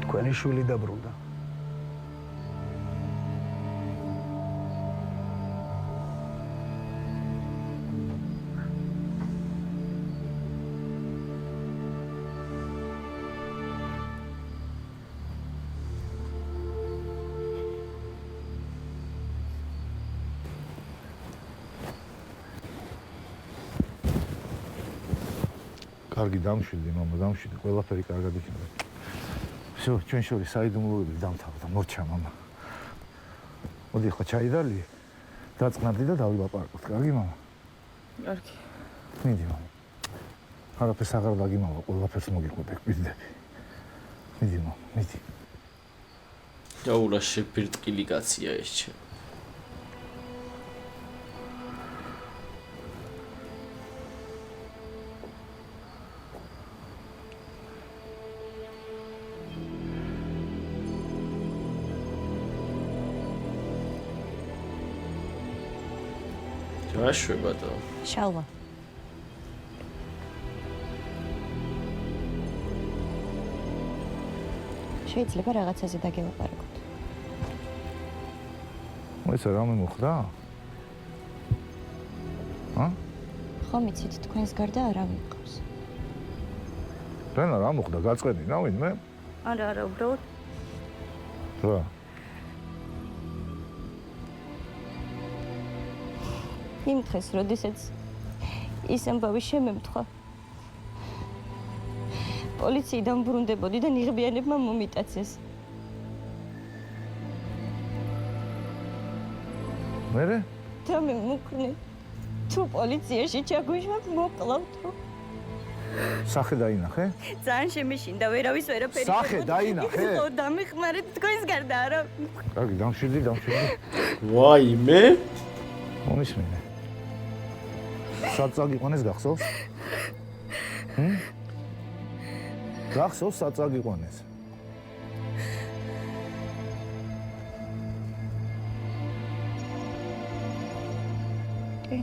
[SPEAKER 10] თქვენი შვილი დაბრუნდა.
[SPEAKER 14] კარგი დამშვიდი, მამა, დამშვიდი, ყველაფერი კარგად იქნება. всё, ჩვენ შორის საიდუმლოები დამთავრდა, მორჩა მამა. მოდი ხო ჩაიდალი, დაწყნარდი და დავილაპარაკოთ, კარგი მამა?
[SPEAKER 3] კარგი.
[SPEAKER 14] მიდი მამა. არაფერს აღარ დაგიმავა, ყველაფერს მოგიყვები, გვიძდები. მიდი მამა, მიდი.
[SPEAKER 1] დაულა შეფირტყილი კაცია ეს ჩემ. რა შვებადო?
[SPEAKER 13] შალვა. შეიძლება რაღაცაზე დაგელაპარაკოთ.
[SPEAKER 14] მოიცა რამე მოხდა?
[SPEAKER 13] ხომ იცით თქვენს გარდა არავინ მყავს.
[SPEAKER 14] რენა რა მოხდა? გაწყედი რა ვინმე?
[SPEAKER 13] არა, უბრალოდ
[SPEAKER 14] რა?
[SPEAKER 13] იმ დღეს, როდესაც ის ამბავი შემემთხვა, პოლიციიდან ბრუნდებოდი და ნიღბიანებმა მომიტაცეს.
[SPEAKER 14] მერე?
[SPEAKER 13] და მე მოკვრე, თუ პოლიციაში ჩაგვიშვებ, მოკლავთო.
[SPEAKER 14] სახე დაინახე?
[SPEAKER 13] ძალიან შემეშინდა, ვერავის ვერაფერი.
[SPEAKER 14] სახე დაინახე?
[SPEAKER 13] ხო, დამეხმარეთ თქვენს გარდა არა.
[SPEAKER 14] კარგი, დამშვიდი.
[SPEAKER 1] ვაიმე?
[SPEAKER 14] მომისმინე. სად წაგიყვანეს გახსოვს? გახსოვს საწაგიყვანეს.
[SPEAKER 3] კი.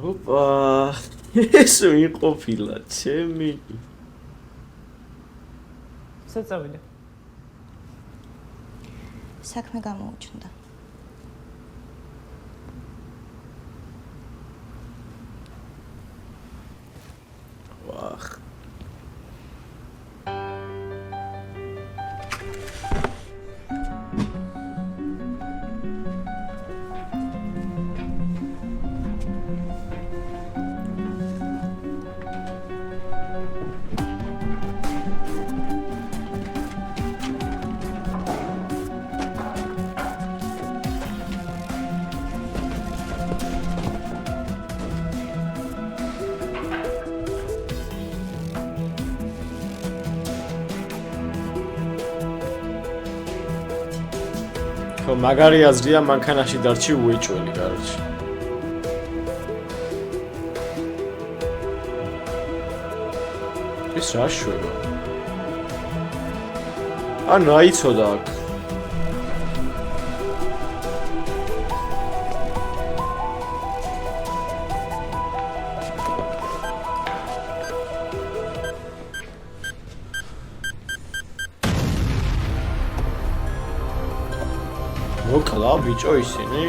[SPEAKER 1] ოპა, ეს ვიყოფილა, ჩემი.
[SPEAKER 3] საწავიდე.
[SPEAKER 9] საქმე გამოუჩნდა.
[SPEAKER 1] ვახ. მაგარი აზრია მანქანაში დარჩი უეჭველი, კაროჩი. ეს რა შვება? ანუ აიცოდა აქ. მოკლა ბიჭო ისინი?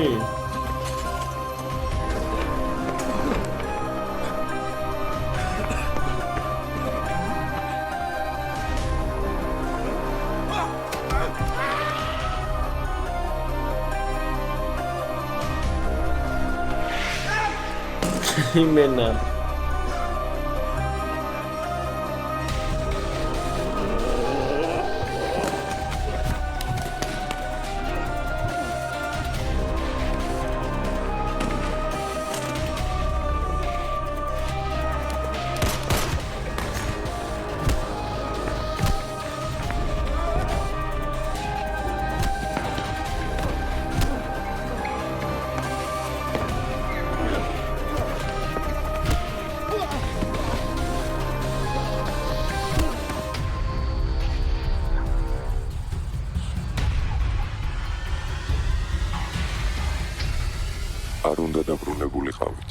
[SPEAKER 1] იმენა
[SPEAKER 4] არ უნდა დაბრუნებულიყავით.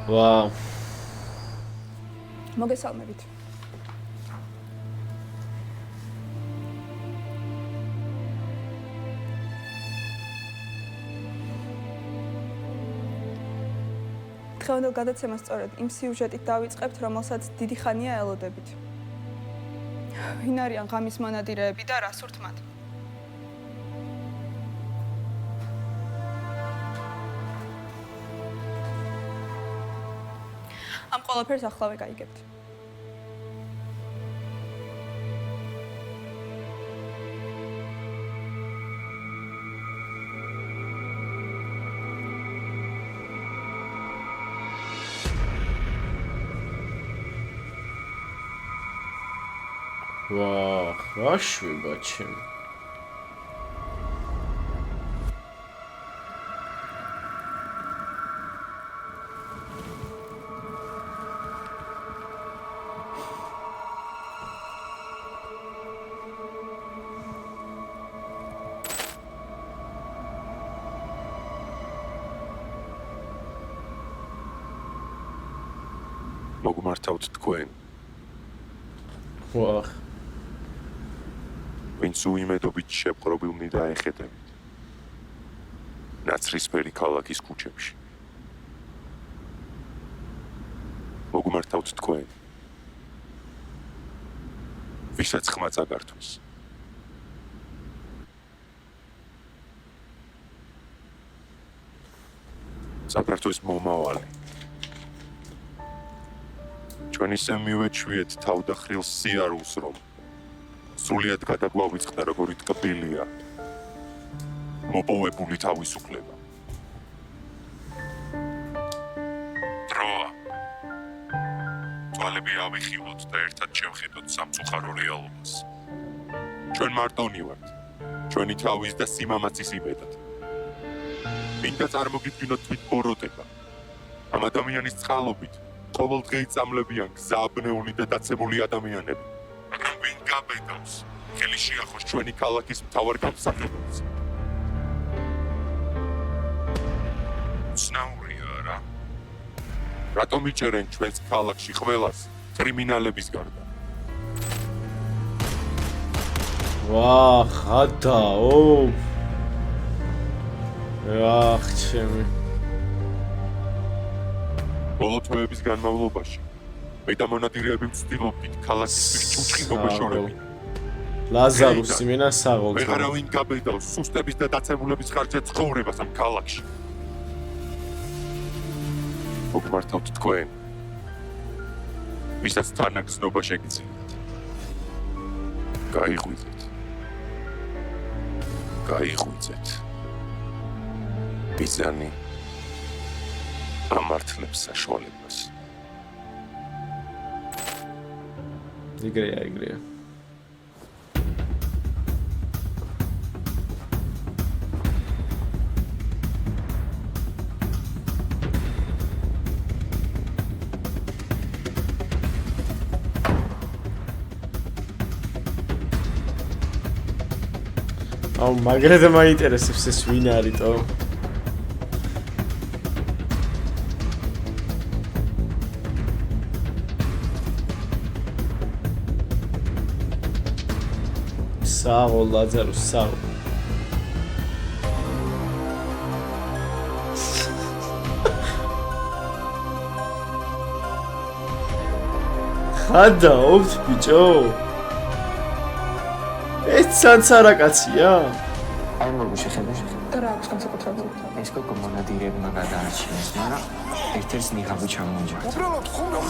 [SPEAKER 4] ვაუ.
[SPEAKER 3] მოგესალმებით. დღევანდელ გადაცემას სწორედ იმ სიუჟეტით დავიწყებთ, რომელსაც დიდი ხანია ელოდებით. ვინ არიან ღამის მონადირეები და რა სურთ მათ? ამ ყველაფერს ახლავე გაიგებთ.
[SPEAKER 1] ვაუ, რა შვება ჩემი.
[SPEAKER 4] მოგმართავთ თქვენ.
[SPEAKER 1] ვახ.
[SPEAKER 4] ვინც უიმედობით შეპყრობილნი დაეხეთებით. ნაცრისფერი ქალაქის ქუჩებში. მოგმართავთ თქვენ. ვისაც ხმა წაგართვეს. საფრთხის მომავალი. ჩვენ ისე მივეჩვიეთ თავდახრილ სიარულს, რომ სრულიად გადაგვავიწყდა როგორი ტკბილია. მოპოვებული თავისუფლება. დროა. თვალები ავიხილოთ და ერთად შევხედოთ სამწუხარო რეალობას. ჩვენ მარტონი ვართ. ჩვენი თავის და სიმამაცის იმედად. მინდა წარმოგიდგინოთ თვით ბოროტება. ამ ადამიანის წყალობით ყოველდღე იწამლებიან გზააბნეული და დაცემული ადამიანები. მაგრამ ვინ გაბედავს ხელი შეახოს ჩვენი ქალაქის მთავარ გამსახურებას? ცნაურია რა. რატომ იჭერენ ჩვენს ქალაქში ყველას კრიმინალების გარდა?
[SPEAKER 1] ვა, ხადაო. ах, ჩემი.
[SPEAKER 4] ბოლო თვეების განმავლობაში მე და მონადირეები ვცდილობდით ქალაქისთვის ჭუჭხი მოგვეშორებით.
[SPEAKER 1] ლაზარუსი მენა საღოლ.
[SPEAKER 4] ვეღარავინ გაბედავს სუსტების და დაცემულების ხარჯზე ცხოვრებას ამ ქალაქში. მოგმართავთ თქვენ. ვისაც თანაგზნობა შეგიძლიათ. გაიღვიძეთ. გაიღვიძეთ. ბიზანი ამართლებს საშუალებას.
[SPEAKER 1] იგრეა. აუ მაგრად მაინტერესებს ეს ვინ არისო? საღო ლაზარუს საღო. ხადაობს ბიჭო. ეს სანცარა კაცია?
[SPEAKER 11] არ მოგშეხება.
[SPEAKER 3] რა აქვს განსაკუთრებული?
[SPEAKER 11] ეს გოგო მონადირეებმა გადაარჩინეს, მაგრამ ერთ-ერთს ნიღაბი ჩამოუჯერდა.
[SPEAKER 5] უბრალოდ ხუმრობ.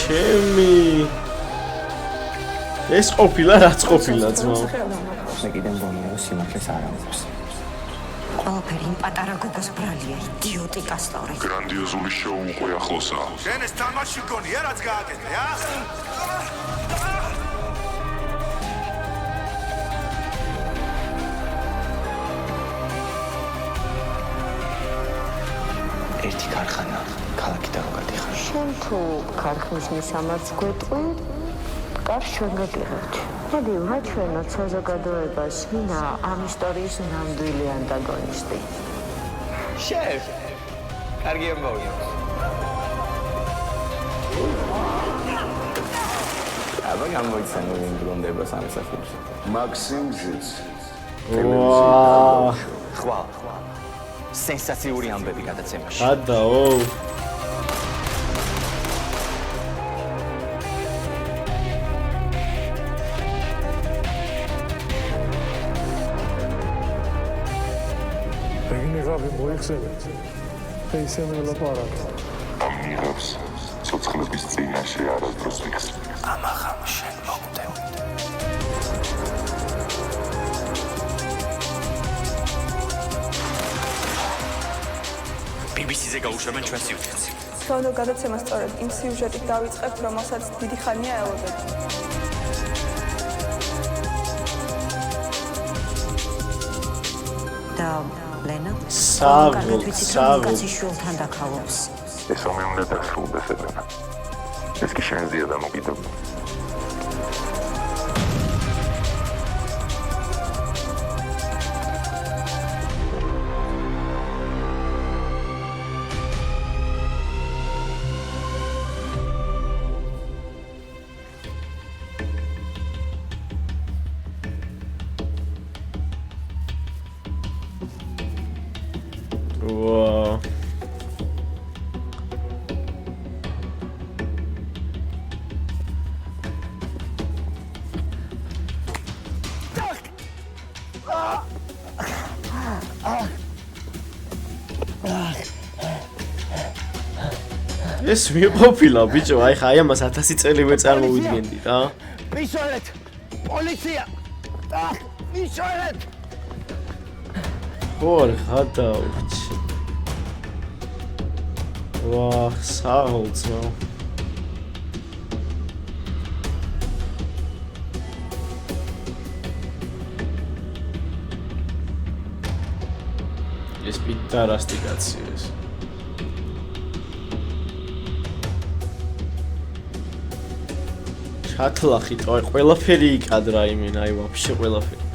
[SPEAKER 1] ჩემი ეს ყოფილა რაც ყოფილა ძმა.
[SPEAKER 11] მე კიდე მგონია რომ სიმართლეს არ ამბობს.
[SPEAKER 9] ყველაფერი იმ პატარა გოგოს ბრალია, იდიოტი კასტორი.
[SPEAKER 4] გრანდიოზული შოუ უკვე ახლოსაა.
[SPEAKER 2] შენ ეს თამაში გონია რაც გააკეთე, ა?
[SPEAKER 11] ერთი ქარხანა ქალაქი დავგადიხარ.
[SPEAKER 8] შენ თუ ქარხნის მისამართს გვეტყვი, კარს ჩვენ გეტყვით. მოდი ვაჩვენოთ საზოგადოებას, ვინა ამ ისტორიის ნამდვილი ანტაგონისტი.
[SPEAKER 12] შეფ, კარგი ამბავია. აბა გამოიცანო ვინ გონდება სამსახურში.
[SPEAKER 6] მაქსიმ ჟიც.
[SPEAKER 1] ვა.
[SPEAKER 12] ხვალ. სენსაციური ამბები გადაცემაში.
[SPEAKER 1] ხადაო.
[SPEAKER 5] ნიღაბი მოიხსენეთ. ისე მელაპარაკე.
[SPEAKER 4] ამ ნიღაბს ცოცხლების წინაშე არასდროს ვიხსენ.
[SPEAKER 11] ამაღამ შენ მოგვდევ. BBC-ზე გაუშვებენ ჩვენ სიუჟეტს.
[SPEAKER 3] თქონდა გადაცემა სწორედ იმ სიუჟეტით დავიწყებთ, რომელსაც დიდი ხანია ელოდებთ.
[SPEAKER 9] და ლენა
[SPEAKER 1] საღო.
[SPEAKER 9] შულთან დაკავობს.
[SPEAKER 4] ეს ომი უნდა დასრულდეს ელენა. ეს კი შენზეა დამოკიდებული.
[SPEAKER 1] ეს მიყოფილა ბიჭო, აი ხა აი ამას 1000 წელივე წარმოვიდგენდი რა.
[SPEAKER 10] მიშორეთ! პოლიცია! აკ, მიშორეთ!
[SPEAKER 1] ხორ ხადაუჩ. ვა, საღოლცო. ეს პიტარასტი კაცი ეს. ჩათლახით, აი ყველაფერი იკადრა იმენ, აი ვაფშე ყველაფერი.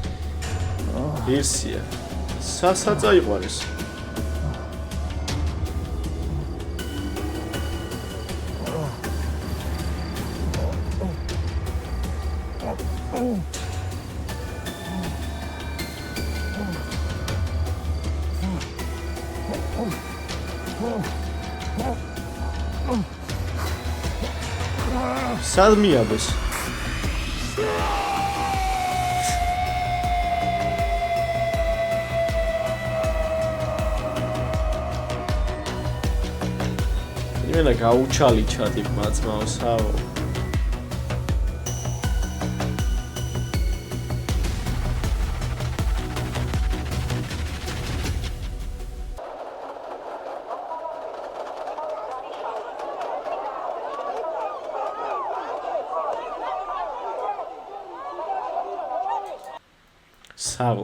[SPEAKER 1] ღირსია. სასაწა იყვარეს. სად მიაბეს? იმენა გაუჩალი ჩატი მაცმაო სავო.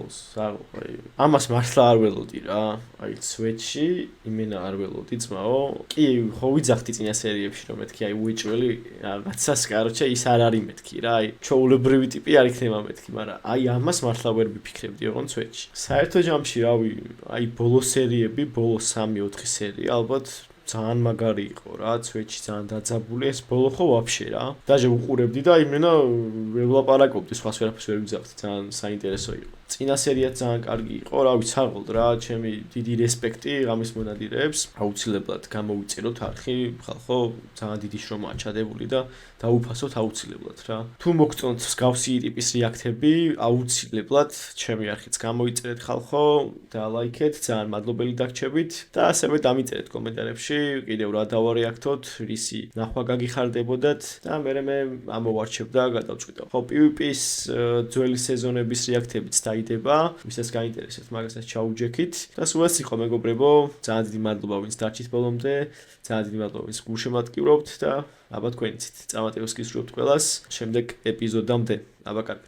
[SPEAKER 1] საღო, აი ამას მართლა არ ველოდი რა. აი სვეტში იმენა არ ველოდი ძმაო. კი, ხო ვიძახდი წინა სერიებში რომ მეთქი აი უეჭველი რაღაცას, კაროჩე ის არ არის მეთქი რა. აი ჩაულებრივი ტიპი არ იქნება მეთქი, მაგრამ აი ამას მართლა ვერ ვიფიქრებდი ოღონდ სვეტში. საერთო ჯამში რავი, აი ბოლო სერიები, ბოლო 3-4 სერია ალბათ ძალიან მაგარი იყო რა, სვეტში ძალიან დაძაბული, ეს ბოლო ხო ვაფშე რა. დაჟე უყურებდი და იმენა ვერ ვლაპარაკობდი, სხვას ვერაფერს ვერ ვიძახდი, ძალიან საინტერესო იყო. წინა სერიაც ძალიან კარგი იყო, რა ვიცი, საღოლდ რა, ჩემი დიდი რესპექტი ღამის მონადირეებს. აუცილებლად გამოვიწეროთ არხი, ხალხო, ძალიან დიდი შრომაა ჩადებული და დაუფასოთ აუცილებლად რა. თუ მოგწონთ მსგავსი ტიპის რეაქტები, აუცილებლად ჩემი არხიც გამოიწერეთ ხალხო და ლაიქეთ, ძალიან მადლობელი დაგჩებით და ასევე დამიწერეთ კომენტარებში კიდევ რა დავარეაქტოთ, რისი ნახვა გაგიხარდებოდათ და მე ამოვარჩევ და გადავწყვიტავ. ხო, PvP-ის ძველი სეზონების რეაქტებიც დაიდება, ვისაც გაინტერესებთ, მაგასაც ჩაუჯექით და სულაც იყო მეგობრებო, ძალიან დიდი მადლობა ვინც დარჩით ბოლომდე, ძალიან დიდი მადლობა ვინც გულშემატკივრობთ და აბა თქვენიცით. წამატებას გისურვებთ ყველას. შემდეგ ეპიზოდამდე. აბა კარგად.